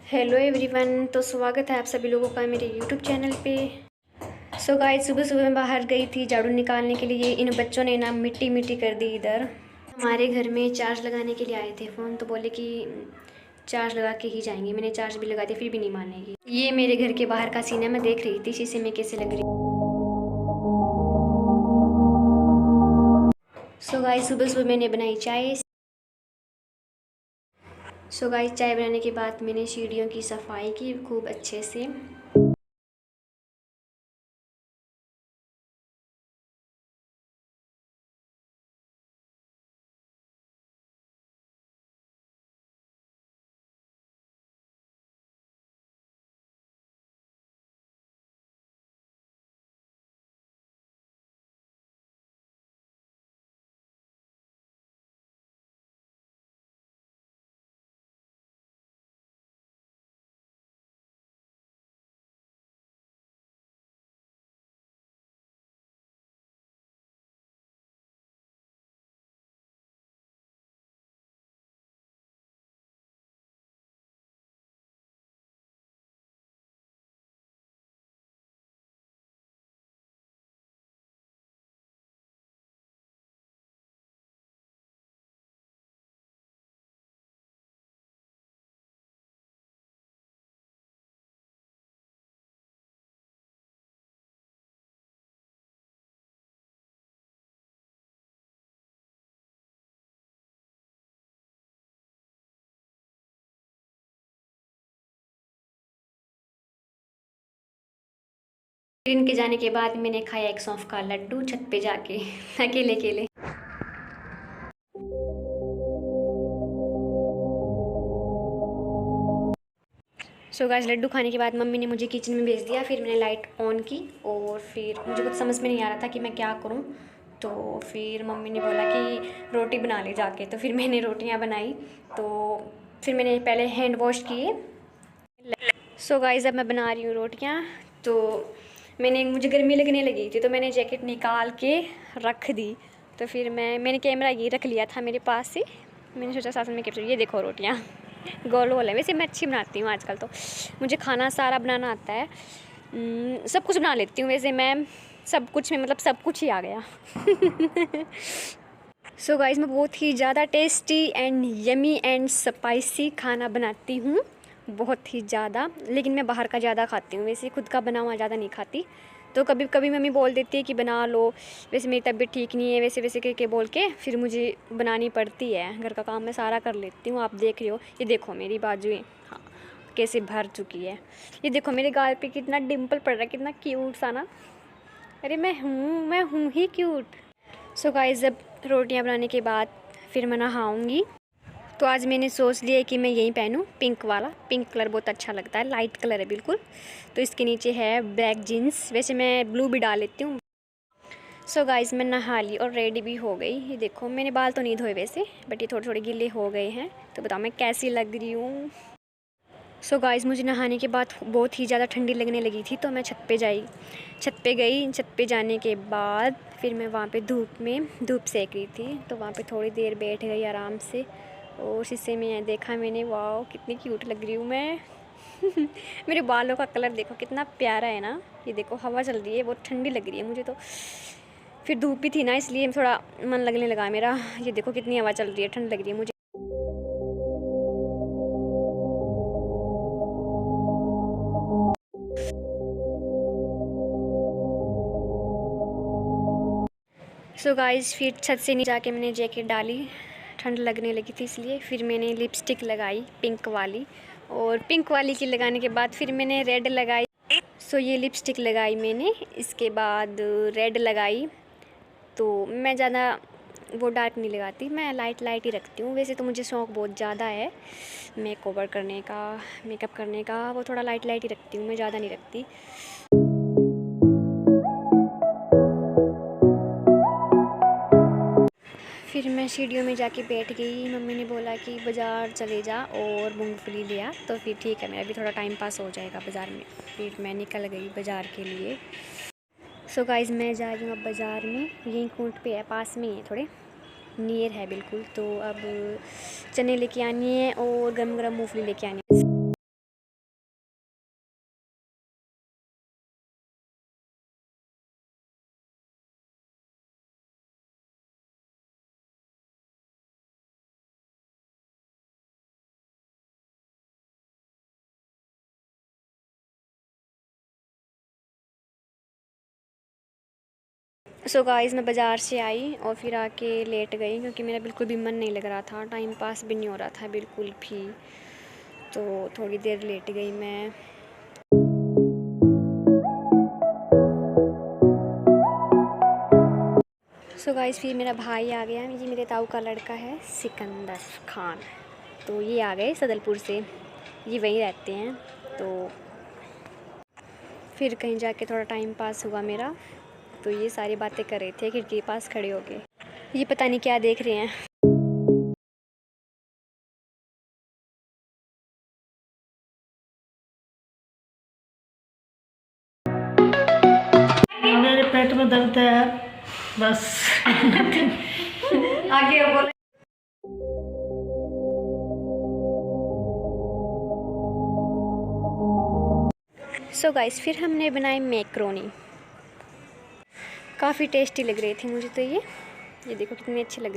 Hello everyone, तो स्वागत है आप सभी लोगों का मेरे यूट्यूब चैनल पे। सो गाइस, सुबह सुबह मैं बाहर गई थी झाड़ू निकालने के लिए। इन बच्चों ने ना मिट्टी मिट्टी कर दी इधर। हमारे घर में चार्ज लगाने के लिए आए थे फ़ोन, तो बोले कि चार्ज लगा के ही जाएंगे। मैंने चार्ज भी लगा दिया, फिर भी नहीं मानेगी। ये मेरे घर के बाहर का सीन है। मैं देख रही थी शीशे में कैसे लग रही। सो गाइस, सुबह सुबह मैंने बनाई चाय। सो गाइस, चाय बनाने के बाद मैंने सीढ़ियों की सफाई की खूब अच्छे से। इनके जाने के बाद मैंने खाया एक सौंफ का लड्डू छत पे जाके अकेले अकेले। सो गाइस, लड्डू खाने के बाद मम्मी ने मुझे किचन में भेज दिया। फिर मैंने लाइट ऑन की और फिर मुझे कुछ समझ में नहीं आ रहा था कि मैं क्या करूं। तो फिर मम्मी ने बोला कि रोटी बना ले जाके। तो फिर मैंने रोटियां बनाई। तो फिर मैंने पहले हैंड वॉश किए। सो गाइस, अब मैं बना रही हूँ रोटियां। तो मुझे गर्मी लगने लगी थी, तो मैंने जैकेट निकाल के रख दी। तो फिर मैंने कैमरा ये रख लिया था मेरे पास से। मैंने सोचा साथ में कैप्चर। ये देखो रोटियाँ गोल गोल है। वैसे मैं अच्छी बनाती हूँ आजकल। तो मुझे खाना सारा बनाना आता है। सब कुछ बना लेती हूँ वैसे मैं। सब कुछ में मतलब सब कुछ ही आ गया। सो गाइस, मैं बहुत ही ज़्यादा tasty and yummy and spicy खाना बनाती हूँ। बहुत ही ज़्यादा। लेकिन मैं बाहर का ज़्यादा खाती हूँ, वैसे खुद का बना हुआ ज़्यादा नहीं खाती। तो कभी कभी मम्मी बोल देती है कि बना लो। वैसे मेरी तबीयत ठीक नहीं है, वैसे वैसे के बोल के फिर मुझे बनानी पड़ती है। घर का काम मैं सारा कर लेती हूँ। आप देख रहे हो, ये देखो मेरी बाजुएं, हाँ, कैसे भर चुकी है। ये देखो मेरे गाल पे कितना डिम्पल पड़ रहा है, कितना क्यूट सा ना। अरे मैं हूँ ही क्यूट। सो गाइस, जब रोटियां बनाने के बाद फिर मैं नहाऊंगी। तो आज मैंने सोच लिया है कि मैं यही पहनूं, पिंक वाला। पिंक कलर बहुत अच्छा लगता है, लाइट कलर है बिल्कुल। तो इसके नीचे है ब्लैक जीन्स। वैसे मैं ब्लू भी डाल लेती हूँ। सो गाइस, मैं नहा ली और रेडी भी हो गई। ये देखो, मैंने बाल तो नहीं धोए वैसे, बट ये थोड़े थोड़े गीले हो गए हैं। तो बताओ मैं कैसी लग रही हूँ। सो गाइस, मुझे नहाने के बाद बहुत ही ज़्यादा ठंडी लगने लगी थी। तो मैं छत पे गई। छत पे जाने के बाद फिर मैं वहाँ पे धूप सेक रही थी। तो वहाँ पे थोड़ी देर बैठ गई आराम से। और शीशे में देखा मैंने, वाह कितनी क्यूट लग रही हूँ मैं। मेरे बालों का कलर देखो कितना प्यारा है ना। ये देखो, हवा चल रही है, बहुत ठंडी लग रही है मुझे तो। फिर धूप भी थी ना, इसलिए थोड़ा मन लगने लगा मेरा। ये देखो कितनी हवा चल रही है, ठंड लग रही है मुझे। सो गाइस, फिर छत से नीचे जाके मैंने जैकेट डाली। ठंड लगने लगी थी इसलिए। फिर मैंने लिपस्टिक लगाई पिंक वाली। और पिंक वाली की लगाने के बाद फिर मैंने रेड लगाई। सो ये लिपस्टिक लगाई मैंने, इसके बाद रेड लगाई। तो मैं ज़्यादा वो डार्क नहीं लगाती, मैं लाइट लाइट ही रखती हूँ। वैसे तो मुझे शौक़ बहुत ज़्यादा है मेकओवर करने का, मेकअप करने का। वो थोड़ा लाइट लाइट ही रखती हूँ, मैं ज़्यादा नहीं रखती। फिर मैं सीढ़ियों में जाके बैठ गई। मम्मी ने बोला कि बाज़ार चले जा और मूंगफली ले आ। तो फिर ठीक है, मेरा भी थोड़ा टाइम पास हो जाएगा बाज़ार में। फिर मैं निकल गई बाज़ार के लिए। सो गाइज़, मैं जा रही हूँ अब बाज़ार में। यहीं कूट पे है, पास में ही है, थोड़े नियर है बिल्कुल। तो अब चने लेके आनी है और गरम गरम मूंगफली लेके आनी है। सो गाइस मैं बाज़ार से आई और फिर आके लेट गई क्योंकि मेरा बिल्कुल भी मन नहीं लग रहा था, टाइम पास भी नहीं हो रहा था बिल्कुल भी। तो थोड़ी देर लेट गई मैं। सो गाइस फिर मेरा भाई आ गया, ये मेरे ताऊ का लड़का है सिकंदर खान। तो ये आ गए सदलपुर से, ये वहीं रहते हैं। तो फिर कहीं जाके थोड़ा टाइम पास हुआ मेरा। तो ये सारी बातें कर रहे थे खिड़की के पास खड़े होके। ये पता नहीं क्या देख रहे हैं। मेरे पेट में दर्द है बस। आगे बोले। सो गाइस फिर हमने बनाई मैक्रोनी, काफ़ी टेस्टी लग रही थी मुझे तो। ये देखो कितनी अच्छी लग रही है।